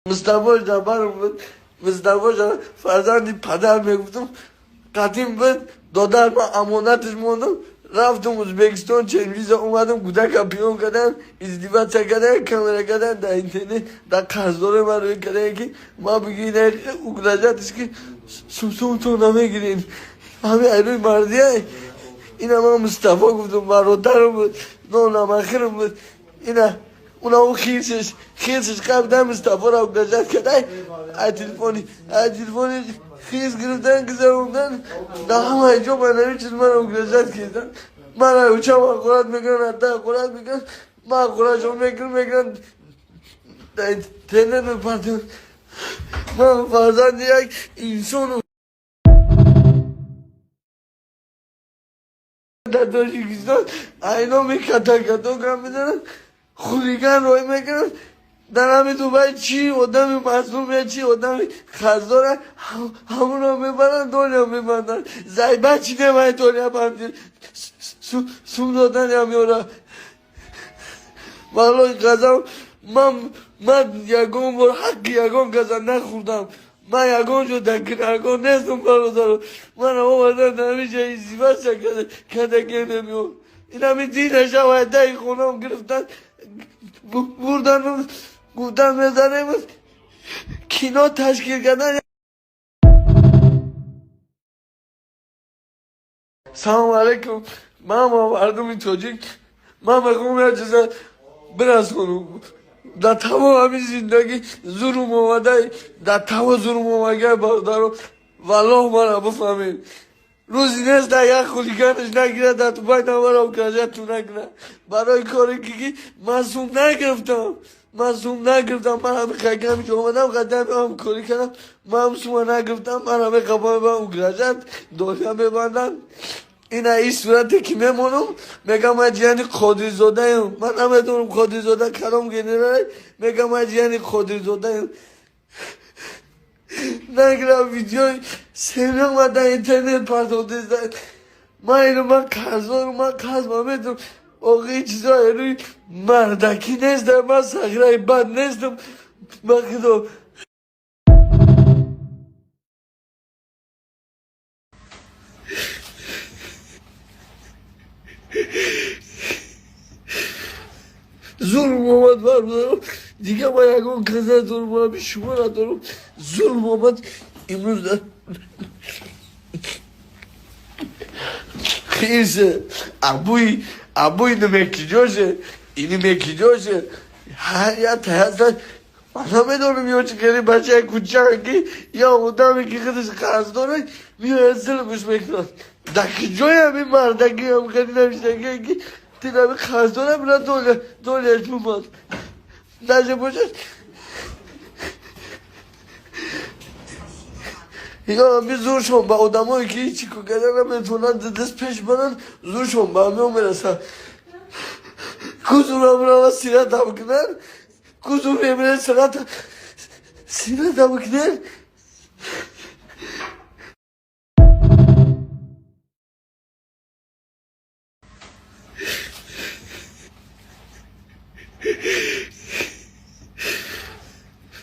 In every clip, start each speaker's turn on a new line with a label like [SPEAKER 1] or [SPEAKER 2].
[SPEAKER 1] مصطفی جبار بود. مصطفی جبار فرزندی پدر میگفتم قدیم بود. دادر من امانتش موندم رفتم ازبکستان چند ویزا اومدم کودک پیون کردن ازدواج کردن کامرا کردن در اینترنت در قرضدار من روی کردن که ما بگیم اگرجاتش که سوسون تو نمیگیرین همه ایروی مردی های این همه مصطفی گفتم برادرم بود نه نمخرم بود اینا اونا او خیزش قبل مصطفی را اگرجات کردن تلفونی خیز گرفتن که زموندن در همه جا من نمی چیز من اگرجات کردن من اوچه ما قرآن میکنن حتی قرآن میکنن ما قرآن شما میکنن در اینترنت میپردن من فرزند یک انسان در تاجیکستان اینا کتا کم میدنن خولیگن روی میکنن در همه دوبای چی آدم مظلوم چی آدم خزدار همون رو میبرن دنیا میبندن زیبه چی نمایی دنیا بندن سوم دادن یا میورا والله قضا من یکون بار حق یکون قضا نخوردم من یکون جو دکرگون نیستم برادر من آمدن در همه جایی زیبت کده که نمیون این همه دینش وعده خونم گرفتن بردن گفتن میزنه کینا تشکیل کردن. سلام علیکم من مردم تاجیک من میخوام یه چیز برسونم در تمام همین زندگی ظلم آمده در تمام ظلم آمده بردارم والله من بفهمید روزی نیست در یک خولیگانش نگیره در تو باید نمارم کجت تو نگیره برای کاری که معصوم نگرفتم من همه خیلی که اومدم قدم هم کاری کردم معصوم نگرفتم من همه قبام با اون گرجت دنیا ببندن این صورتی که میمونم میگم من جیانی قادری زاده ایم من همه دونم قادری زاده کلام گنرال میگم من جیانی قادری زاده ایم نگرم ویدیوی سیمیم من در اینترنت پرداخته زد من قرض میدونم آقای چیزایی روی مردکی نیستم من سخرای بد نیستم بخدا ظلم آمد بردارم دیگه ما یکون قضا دارم من شما ندارم ظلم آمد امروز در خیزه ابوی نمیکیجاشه اینی میکیجاشه هر یا تحصیل من همه دارم یا چکری بچه کوچکی یا آدمی که خودش قرض داره میاد ظلمش میکنن در جای همین مردکی هم خیلی نمیشتگی که دیدم قرض داره میرن دولیش میماد نجه باشد یا همی زور شون با آدم هایی که هیچی که کردن نمیتونن دست پیش برن زور شون با همی هم میرسن کزور هم رو سیرت هم کنن کزور هم سیرت هم کنن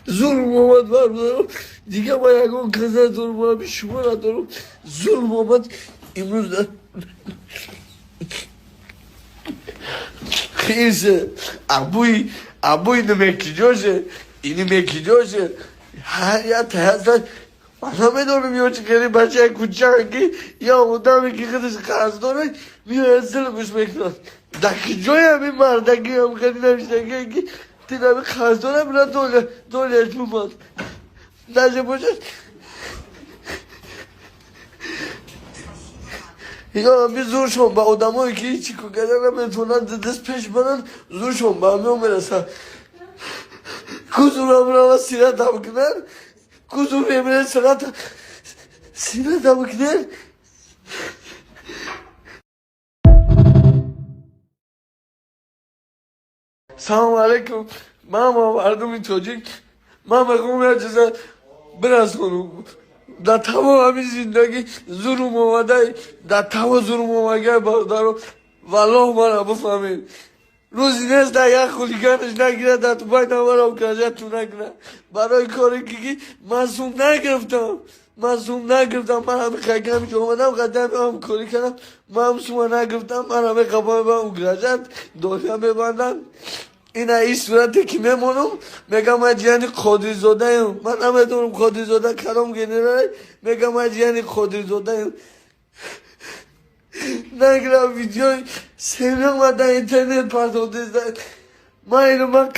[SPEAKER 1] ظلم آمد بردارم دیگه ما یکون قضا دارم من شما ندارم ظلم آمد امروز در خیزه ابوی نمیکیجاشه اینی میکیجاشه هر یا تحصیل من همه دارم یا چکری بچه کوچکی یا آدمی که خودش قرض داره میاد ظلمش میکنن در جای همین مردکی هم خیلی نمیشتگی که دیدم قرض داره میرن دولیش میماد نجه باشد یا همی زور شون با آدم هایی که هیچی که کردن نمیتونن دست پیش برن زور شون با همی هم میرسن کزور هم رو سیرت هم کنن کزور هم سیرت هم کنن سلام علیکم من مردم تاجیک من میخوام یه چیز برسونم در تمام همین زندگی ظلم آمده در تمام ظلم آمده بردارم والله من بفهمید روزی نیست یک خولیگانش نگیره در تو پای نوارم کجت تو نکنه برای کاری که معصوم نگرفتم من همه خیلی که اومدم قدم هم کاری کردم معصوم نگرفتم من همه قبای با اون گرجت دنیا ببندن این ای صورتی که میمونم میگم اجیانی قادری زاده ایم من همه دونم قادری زاده کرم گنرال میگم اجیانی قادری زاده ایم نگرم ویدیو سیمیم و در اینترنت پرداخته زد من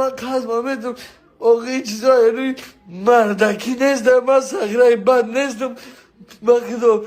[SPEAKER 1] قرض میدونم آقای چیزایی روی مردکی نیستم من سخیره بد نیستم با خدا